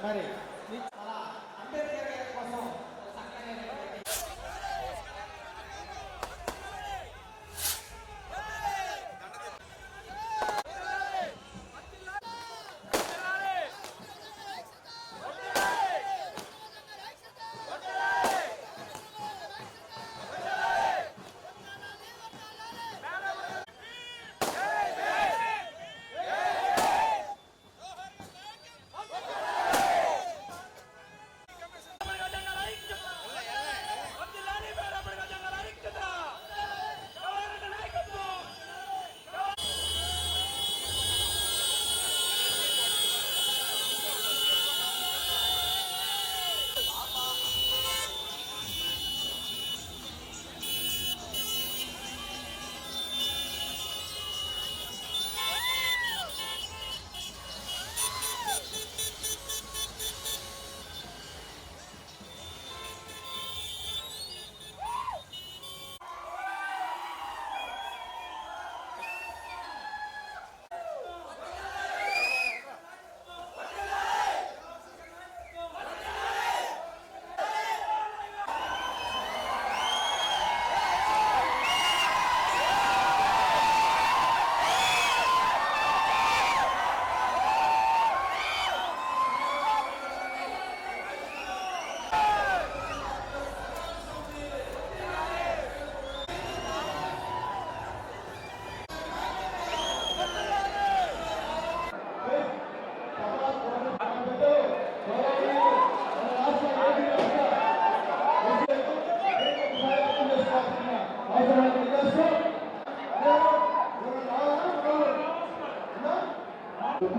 మరి అలా అంబేద్కర్ గారి కోసం చక్కనైనటువంటి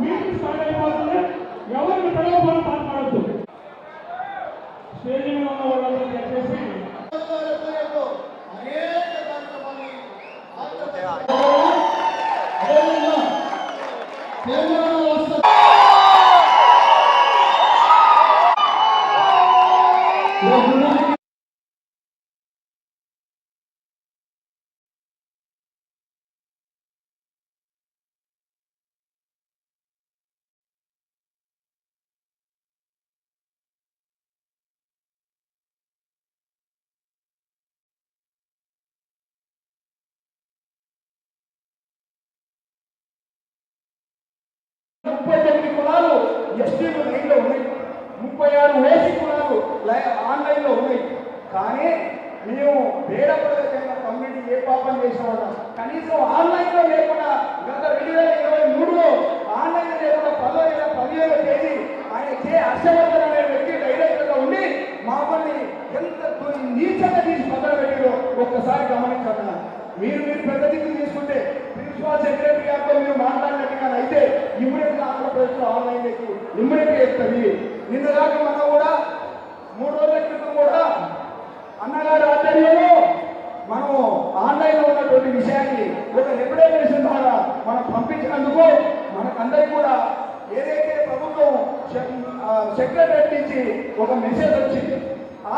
మీటింగ్ స్టార్ట్ అయిపోతుంది. ఎవరికి ప్రలోభాలు మాట్లాడద్దు. స్టేజ్ మీద ఉన్న వాళ్ళందరూ చెప్పేసి ముప్పై 39 కులాలు ఎస్టీలు లైన్లో ఉన్నాయి. 36 ఓసీ కులాలు ఆన్లైన్లో ఉన్నాయి. కానీ మేము పేద ప్రజల కమ్యూనిటీ ఏ పాపం చేసేవాళ్ళం? కనీసం ఆన్లైన్లో లేకుండా గత 2023లో ఆన్లైన్లో లేకుండా 15వ తేదీ ఆయన హర్షవర్ధన్ అనే వ్యక్తి డైరెక్టర్గా ఉండి మమ్మల్ని ఎంత నీచంగా తీసి పక్కన పెట్టారో ఒక్కసారి గమనించాలన్నా. మీరు పెద్ద దిక్కు తీసుకుంటే ప్రిన్సిపాల్ సెక్రటరీ గారితో మీరు మాట్లాడినట్టుగా అయితే ఇమ్మీడియట్గా ఆంధ్రప్రదేశ్లో ఆన్లైన్ ఇమ్మీడియట్గా ఇస్తుంది. నిన్నదాకా మనం కూడా 3 రోజుల క్రితం కూడా అన్నగారి ఆధ్వర్యంలో మనము ఆన్లైన్లో ఉన్నటువంటి విషయాన్ని ఒక రిప్రజెంటేషన్ ద్వారా మనం పంపించినందుకు మనకందరికీ కూడా ఏదైతే ప్రభుత్వం సెక్రటరీ నుంచి ఒక మెసేజ్ వచ్చింది.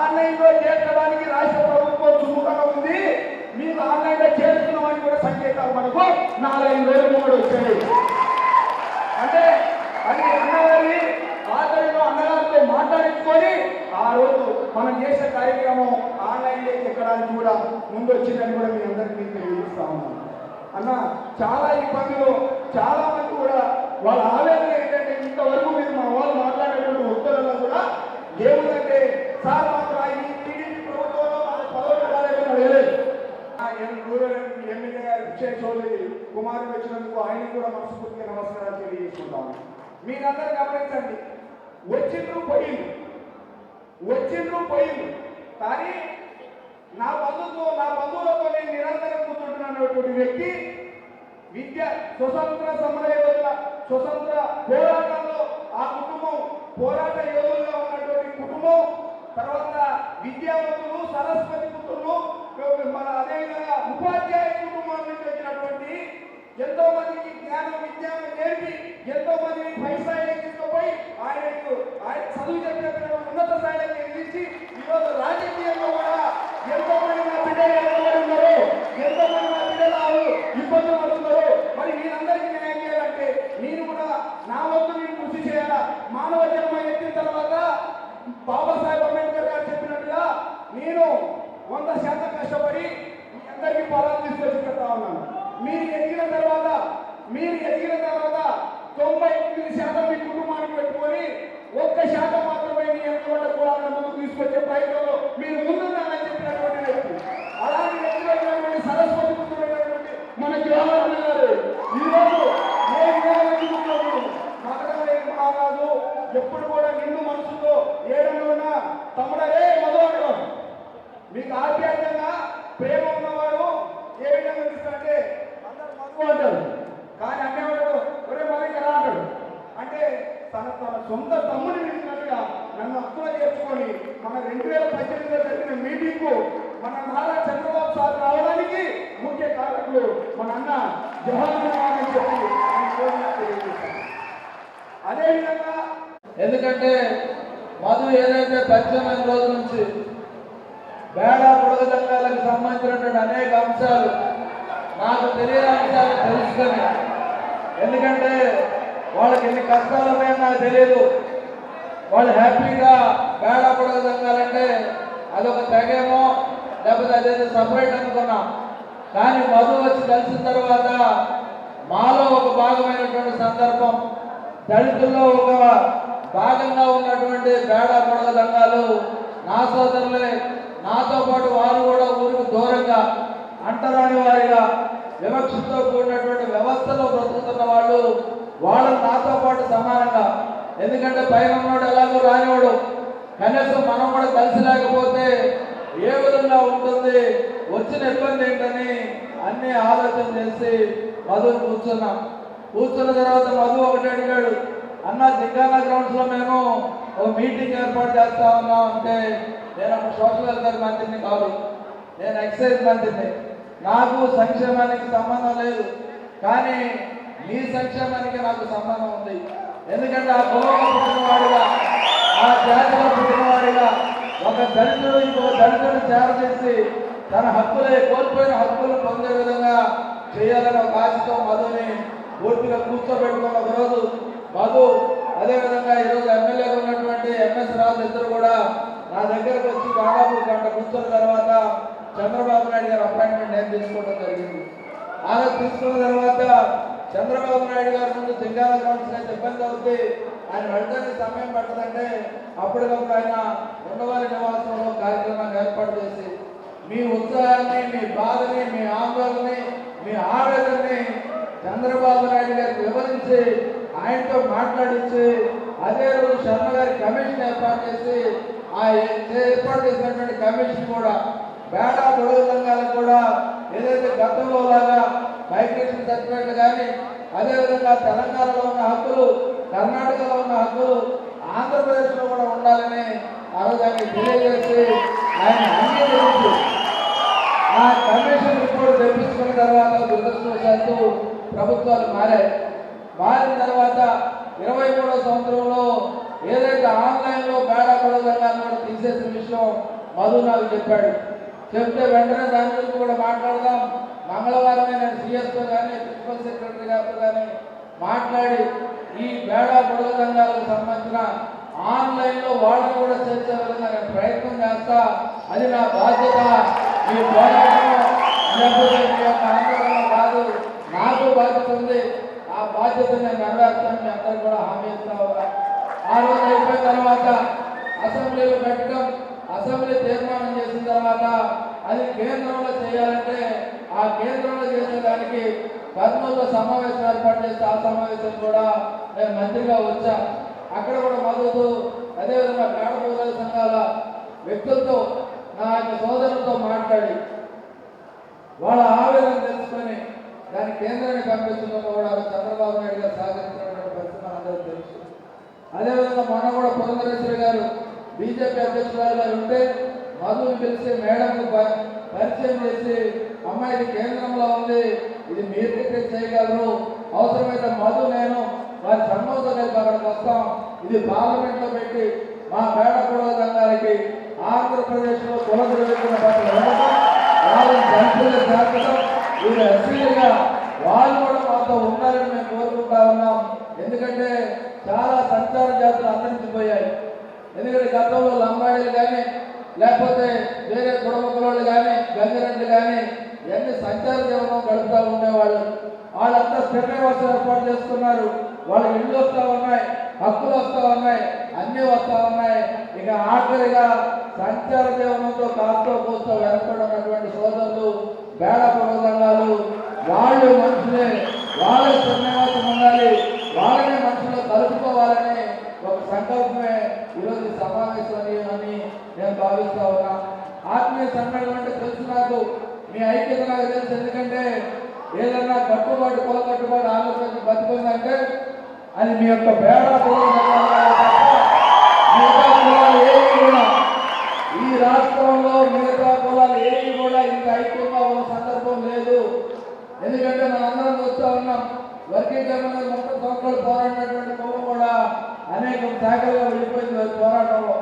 ఆన్లైన్లో చేర్చడానికి రాష్ట్ర ప్రభుత్వం సుముఖంగా ఉంది, మీకు ఆన్లైన్లో చేస్తున్నామని కూడా సంకేతాలు మనకు 4-5 రోజులు కూడా వచ్చాయి. అంటే అది అన్నగారి ఆధ్వర్యంలో అన్నగారితో మాట్లాడించుకొని ఆ రోజు మనం చేసే కార్యక్రమం ఆన్లైన్లోకి ఎక్కడానికి కూడా ముందు వచ్చిందని కూడా మీ అందరికీ తెలియజేస్తా ఉన్నాను. అన్న చాలా ఇబ్బందులు చాలా మంది కూడా వాళ్ళ ఆవేదన ఏంటంటే ఇంతవరకు మీరు మా వాళ్ళు మాట్లాడేటువంటి ఉత్తర్వుల్లో కూడా ఏముందంటే సార్ మాకు ఈ టీడీపీ ప్రభుత్వంలో మాకు పదవులు రాలేదని అడగలేదు. రూరల్ ఎమ్మెల్యే గారు విజయ్ చౌదరి కుమారుడు వచ్చినందుకు ఆయన కూడా మనస్ఫూర్తిగా నమస్కారాలు తెలియజేసుకుంటాము. మీరందరూ గమనించండి, వచ్చిండ్రు పోయిండ్రు కానీ నా బంధువులతో నేను నిరంతరం కూర్చుంటున్నటువంటి వ్యక్తి స్వతంత్ర సమర యోధుల స్వతంత్ర పోరాటంలో ఆ కుటుంబం పోరాట యోధులుగా ఉన్నటువంటి కుటుంబం, తర్వాత విద్యావంతులు సరస్వతి పుత్రులు, మన అదేవిధంగా ఉపాధ్యాయ కుటుంబం నుంచి వచ్చినటువంటి ఎంతో మందికి జ్ఞానం విజ్ఞానం నేర్పి ఎంతో మందిని పై స్థాయికి తీసుకుపోయి ఆయన చదువు చెప్పిన ఉన్నత స్థాయికి ఎదిరించి ఈరోజు రాజకీయంలో కూడా ఎంతో మంది నా బిడ్డలు ఉన్నారు, ఎంతో మంది నా బిడ్డలు ఇబ్బందులు పడుతున్నారు. మరి మీరందరికీ న్యాయం చేయాలంటే నేను కూడా నా వంతు నేను కృషి చేయాలా. మానవ జన్మ ఎత్తిన బాబాసాహెబ్ అంబేద్కర్ గారు చెప్పినట్టుగా నేను 100% కష్టపడి మీ అందరికీ పొలాలు తీసుకొచ్చి పెడతా ఉన్నాను. మీరు ఎదిగిన తర్వాత 99% మీ కుటుంబానికి పెట్టుకొని 1% మాత్రమే మీ వెనుకబడ్డ కులాలను ముందుకు తీసుకొచ్చే ప్రయత్నంలో మీరు ముందున్నారని చెప్పినటువంటి వ్యక్తి. అలాంటి వ్యక్తులైనటువంటి సరస్వతి పుత్రుడైనటువంటి మన జవహర్లాల్ గారు ఈరోజు ఏ విధంగా మగధలేని మహారాజు ఎప్పుడు కూడా నిండు మనసుతో ఏడన్నా తమ్ముడరే మొదలు మీకు ఆప్యాయంగా ప్రేమ ఉన్నవాడు ఏ విధంగా ఇస్తాడంటే అందరూ మధు అంటారు, కానీ అమ్మేవాడు ఒరే మళ్ళీ ఎలా అంటాడు అంటే తన సొంత తమ్ముడిని పిలిచినట్టుగా నన్ను అప్పులో చేర్చుకొని మన 2018లో జరిగిన మీటింగ్కు మన నారా చంద్రబాబు సార్ రావడానికి ముఖ్య కారకులు మన అన్న జవహర్లాల్ అని చెప్పి తెలియజేశారు. అదేవిధంగా ఎందుకంటే మధు ఏదైతే 18 రోజుల నుంచి బేడా పొడగ సంఘాలకు సంబంధించినటువంటి అనేక అంశాలు నాకు తెలియని అంశాలు తెలుసుకొని, ఎందుకంటే వాళ్ళకి ఎన్ని కష్టాలు ఉన్నాయో నాకు తెలియదు. వాళ్ళు హ్యాపీగా బేడా పొడగ సంఘాలంటే అదొక తెగేమో లేకపోతే అదేదో సపరేట్ అనుకున్నాం. కానీ మధు వచ్చి కలిసిన తర్వాత మాలో ఒక భాగమైనటువంటి సందర్భం, దళితుల్లో ఒక భాగంగా ఉన్నటువంటి బేడా పొడగ సంఘాలు నా సోదరులే, నాతో పాటు వారు కూడా ఊరికి దూరంగా అంటరాని వారిగా వివక్షతో కూడినటువంటి వ్యవస్థలో బ్రతుకుతున్న వాళ్ళు నాతో పాటు సమానంగా, ఎందుకంటే పైన ఉన్నాడు ఎలాగో రానివాడు, కనీసం మనం కూడా కలిసి లేకపోతే ఏ విధంగా ఉంటుంది, వచ్చిన ఇబ్బంది ఏంటని అన్ని ఆలోచన చేసి మధుని కూర్చున్న తర్వాత మధు ఒకటి అడిగాడు, అన్న జింగానా గ్రౌండ్స్లో మేము ఒక మీటింగ్ ఏర్పాటు చేస్తా ఉన్నాం అంటే, నేను ఒక సోషల్ వెల్ఫేర్ మంత్రిని కాదు, నేను ఎక్సైజ్ మంత్రిని, నాకు సంక్షేమానికి సంబంధం లేదు, కానీ నీ సంక్షేమానికి నాకు సంబంధం ఉంది. ఎందుకంటే ఆ కులంలో పుట్టినవాడిగా, ఆ జాతిలో పుట్టినవాడిగా ఒక దళితుడు ఇంకో దళితుడు చేర చేసి తన కోల్పోయిన హక్కులను పొందే విధంగా చేయాలని ఒక ఆశతో మధుని పూర్తిగా కూర్చోబెట్టుకున్న ఒకరోజు మధు, అదేవిధంగా ఈరోజు ఎమ్మెల్యేగా ఉన్నటువంటి ఎంఎస్ రాజు ఇద్దరు కూడా నా దగ్గరకు వచ్చి దాదాపు గంట కూర్చున్న తర్వాత చంద్రబాబు నాయుడు గారు అపాయింట్మెంట్ నేను తీసుకోవడం జరిగింది. ఆమె తీసుకున్న తర్వాత చంద్రబాబు నాయుడు గారి ముందు జింగాల గ్రౌండ్స్ అయితే ఇబ్బంది అవుతుంది, ఆయన వెళ్ళడానికి సమయం పట్టదంటే అప్పటికప్పుడు ఆయన ఉండవారి నివాసంలో కార్యక్రమాన్ని ఏర్పాటు చేసి మీ ఉత్సాహాన్ని, మీ బాధని, మీ ఆందోళనని, మీ ఆవేదనని చంద్రబాబు నాయుడు గారికి వివరించి ఆయనతో మాట్లాడించి అదే రోజు శర్మ గారి కమిషన్ ఏర్పాటు చేసి ఆ ఏర్పాటు చేసినటువంటి కమిషన్ కూడా బేడా పొడవు సంఘాలకు కూడా ఏదైతే గతంలో లాగా మైగ్రేషన్ సర్టిఫికేట్లు కానీ, అదేవిధంగా తెలంగాణలో ఉన్న హక్కులు, కర్ణాటకలో ఉన్న హక్కులు ఆంధ్రప్రదేశ్లో కూడా ఉండాలని ఆ రోజు ఆయన తెలియజేసి ఆయన అంగీకరించి ఆ కమిషన్ రిపోర్ట్ తెప్పించుకున్న తర్వాత దురదృష్టవశాత్తు ప్రభుత్వాలు మారిన తర్వాత 23వ సంవత్సరంలో ఏదైతే ఆన్లైన్లో బేడా పొడవు సంఘాలను కూడా తీసేసిన విషయం మధు నాకు చెప్పాడు. చెప్తే వెంటనే దాని గురించి కూడా మాట్లాడదాం, మంగళవారమే నేను సిఎస్తో కానీ ప్రిన్సిపల్ సెక్రటరీ గారితో కానీ మాట్లాడి ఈ బేడా పొడవు సంఘాలకు సంబంధించిన ఆన్లైన్లో వాళ్ళని కూడా చేర్చే విధంగా నేను ప్రయత్నం చేస్తా, అది నా బాధ్యత. మీ పోరాటం లేకపోతే మీ యొక్క ఆందోళన కాదు, నాకు బాధ్యత ఉంది, ఆ బాధ్యత నేను నెరవేర్చాను, మీ అందరూ కూడా హామీ ఇస్తా ఉన్నా. ఆ రోజు అయిపోయిన తర్వాత అసెంబ్లీలో పెట్టడం, అసెంబ్లీ తీర్మానం చేసిన తర్వాత అది కేంద్రంలో చేయాలంటే ఆ కేంద్రంలో చేసేదానికి కర్నూలులో సమావేశం ఏర్పాటు చేస్తే ఆ సమావేశం కూడా నేను మంత్రిగా వచ్చా. అక్కడ కూడా మద్దతు, అదేవిధంగా బేడా పొడగ సంఘాల వ్యక్తులతో నా యొక్క సోదరులతో మాట్లాడి వాళ్ళ ఆవేదన తెలుసుకొని దాన్ని కేంద్రాన్ని పంపించడంలో కూడా చంద్రబాబు నాయుడు గారు సహకరించినటువంటి పరిస్థితి అందరూ తెలుసు. అదేవిధంగా మొన్న కూడా పురంధరేశ్వరి గారు బీజేపీ అధ్యక్షురాలు గారు ఉంటే మధుని పిలిచి మేడంకు పరిచయం చేసి, అమ్మాయి కేంద్రంలో ఉంది, ఇది మీరు చేయగలరు, అవసరమైతే మధు నేను వారి సమ్మతో కలిపి అక్కడికి వస్తాం, ఇది పార్లమెంట్లో పెట్టి మా బేడా పొడవ సంఘానికి ఆంధ్రప్రదేశ్లో కులద్రవ్యకుల పట్ల ఉండటం, వాళ్ళని దళితులుగా చేర్చడం, వీళ్ళు ఎస్సీలుగా వాళ్ళు కూడా మాతో ఉండాలని మేము కోరుకుంటా ఉన్నాం. ఎందుకంటే చాలా సంచార జాతులు అంతరించిపోయాయి. ఎందుకంటే గతంలో లంబాడీలు కానీ లేకపోతే వేరే కుటుంబకులు కానీ గంగిరెడ్లు కానీ ఇవన్నీ సంచార జీవనం గడుపుతూ ఉండేవాళ్ళు. వాళ్ళంతా స్థిర నివాసం ఏర్పాటు చేసుకున్నారు. వాళ్ళ ఇళ్ళు వస్తూ ఉన్నాయి, హక్కులు వస్తూ ఉన్నాయి, అన్నీ వస్తూ ఉన్నాయి. ఇక ఆఖరిగా సంచార జీవనంతో కాస్తో కూస్తో వెనపడినటువంటి సోదరులు బేడ పొడవు సంఘాలు వాళ్ళు మనుషులే, వాళ్ళ స్థిర నివాసం ఉండాలి, వాళ్ళని మనుషులు కలుపుకోవాలని ఒక సంకల్పమే ఈరోజు సమావేశం అని నేను భావిస్తా ఉన్నా. ఆత్మీయ సమ్మేళనం అంటే తెలుసు నాకు, మీ ఐక్యత నాకు తెలుసు. ఎందుకంటే ఏదన్నా కట్టుబాటు కుల కట్టుబాటు ఆంధ్రప్రదేశ్ బతుకుందంటే అది మీ యొక్క బేడ మిగతా కులాలు ఏవి కూడా ఈ రాష్ట్రంలో మిగతా కులాలు ఏవి కూడా ఇంత ఐక్యంగా ఉన్న సందర్భం లేదు. ఎందుకంటే మనందరం చూస్తూ ఉన్నాం, వర్గీకరణ 30 సంవత్సరాలు పోరాడినటువంటి కులం కూడా అనేక శాఖలుగా వెళ్ళిపోయింది వారి పోరాటంలో.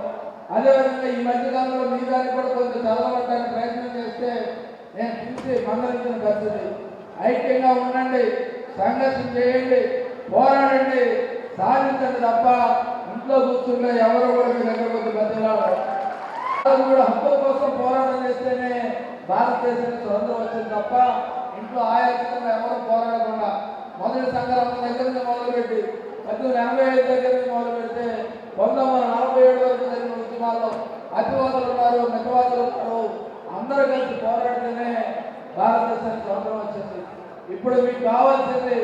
అదేవిధంగా ఈ మధ్యకాలంలో మీ దానికి కూడా కొంచెం చదవడానికి ప్రయత్నం చేస్తే నేను చూసి మందలించిన పరిస్థితి. ఐక్యంగా ఉండండి, సంఘర్షణ చేయండి, పోరాడండి, సాధించండి తప్ప ఇంట్లో కూర్చుంటే ఎవరు కూడా మీ దగ్గర వచ్చి బతిలాడరు. కూడా హక్కుల కోసం పోరాటం చేస్తేనే భారతదేశానికి స్వతంత్రం వచ్చింది తప్ప ఇంట్లో ఆయాసంగా ఎవరు పోరాడకుండా మొదటి సంగ్రామం దగ్గర నుంచి మొదలుపెట్టి 1885 దగ్గర నుంచి మొదలు పెడితే 1947 వరకు జరిగిన ఉద్యమాల్లో అతివాదులు ఉన్నారు, మితవాదులు ఉన్నారు, అందరూ కలిసి పోరాడితేనే భారతదేశానికి స్వతంత్రం వచ్చింది. ఇప్పుడు మీకు కావాల్సింది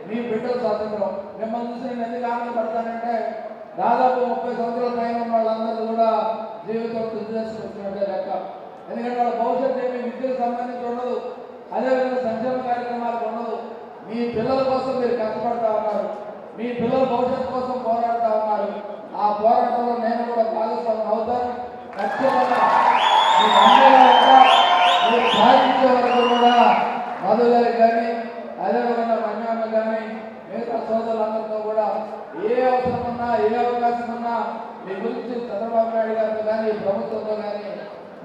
మీ బిడ్డల స్వాతంత్రం. మిమ్మల్ని చూసి నేను ఎందుకు ఆనందపడతానంటే దాదాపు 30 సంవత్సరాల పైన ఉన్న వాళ్ళందరూ కూడా జీవితం శుద్ధి చేసుకుంటున్నట్టే లెక్క. ఎందుకంటే వాళ్ళ భవిష్యత్తు ఏమి విద్యకు సంబంధించి ఉండదు, అదేవిధంగా సంక్షేమ కార్యక్రమాలకు ఉండదు. మీ పిల్లల కోసం మీరు కష్టపడతా ఉన్నారు, మీ పిల్లల భవిష్యత్తు కోసం పోరాడుతూ ఉన్నారు. ఆ పోరాటంలో నేను కూడా భాగస్వామ్యం అవుతాను. ఖచ్చితంగా మీరు సాధించే వరకు కూడా మధు గారికి కానీ అదేవిధంగా మన్యామ కానీ మిగతా సోదరులందరితో కూడా ఏ అవసరం ఉన్నా ఏ అవకాశం ఉన్నా మీ గురించి చంద్రబాబు నాయుడు గారితో కానీ ప్రభుత్వంతో కానీ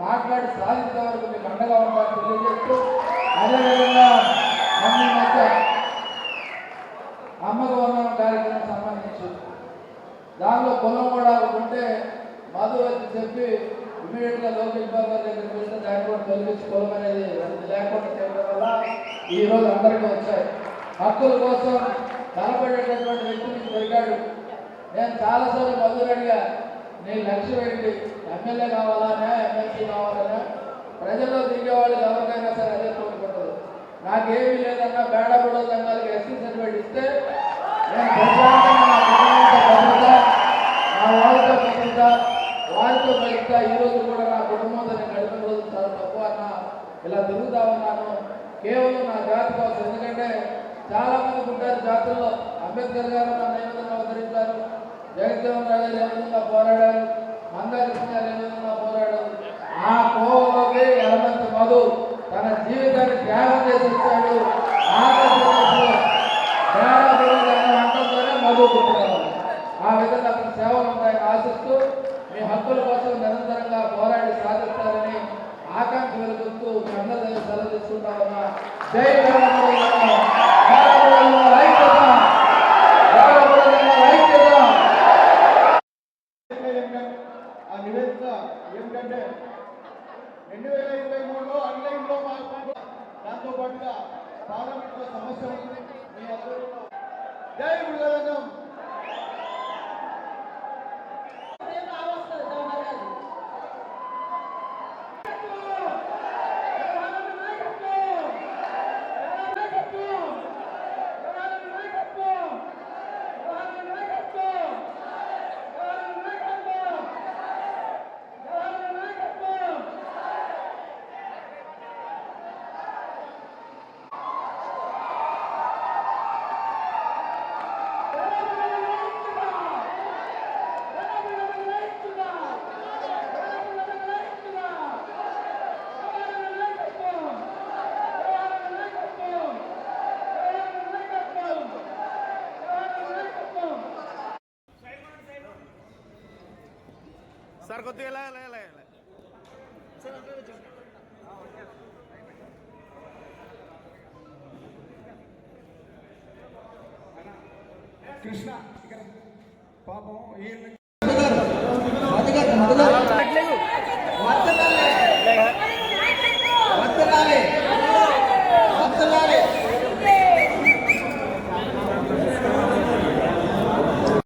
మాట్లాడి సాధించే వరకు మీకు అండగా ఉండాలని తెలియజేస్తూ, అదేవిధంగా మమ్మీ మధ్య అమ్మకు వందనం కార్యక్రమం సంబంధించి దానిలో కులం కూడా ఉంటే మధు వచ్చి చెప్పి ఇమీడియట్గా లోకేష్ బాబు గారి దగ్గరికి వెళ్తే దాన్ని కూడా తొలగించి కులం అనేది లేకుండా చేయడం వల్ల ఈరోజు అందరికీ వచ్చాయి. హక్కుల కోసం కనపడేటటువంటి వ్యక్తి మీకు దొరికాడు. నేను చాలాసార్లు మధుని అడిగా, నీ లక్ష్యం ఏంటి, ఎమ్మెల్యే కావాలనే ఎమ్మెల్సీ కావాలనే? ప్రజల్లో దిగే వాళ్ళకి ఎవరికైనా సరే అదే కోరుకుంటుంది. నాకేమీ లేదన్నా బేడ పొడవు సంఘాలకి ఎస్సీ సర్టిఫికేట్ ఇస్తే నేను ప్రశాంతంగా నా కుటుంబంతో బతుకుతా, నా వాళ్ళతో బతుకుతా, వారితో బతుకుతా. ఈరోజు కూడా నా కుటుంబంతో నేను గడిపిన రోజు చాలా తక్కువ అన్న ఇలా తిరుగుతా ఉన్నాను కేవలం నా జాతి కోసం. ఎందుకంటే చాలా మంది ఉంటారు జాతుల్లో. అంబేద్కర్ గారు నన్ను ఏ విధంగా అవతరించారు, జగజ్జీవన్ రాజు ఏ విధంగా పోరాడారు, మందాకృష్ణ గారు ఏ విధంగా పోరాడారు. ఆ కోవలోకి ఎలమంతి మధు తన జీవితాన్ని త్యాగం చేసి వచ్చాడు. ఆంధ్రప్రదేశ్లో అంటంతోనే మధు పుట్టుకోవాలి. ఆ విధంగా అతని సేవలు ఉంటాయని ఆశిస్తూ మీ హక్కుల కోసం నిరంతరంగా పోరాడి సాధిస్తారని ఆకాంక్ష వెలుగుతూ మీ అందరి దగ్గర సెలవు తీసుకుంటా ఉన్నా. జై ఆ నివేదిక ఏమిటంటే 2023లో ఆన్లైన్లో మార్పు, దాంతో పాటుగా పార్లమెంట్లో సమస్య ఉంది. మీ ఆధ్వర్యంలో జై గురుదత్తం. సార్ కొద్దిగా ఇలా ఇలా ఇలా ఇలా కృష్ణ ఇక్కడ పాపం వీళ్ళని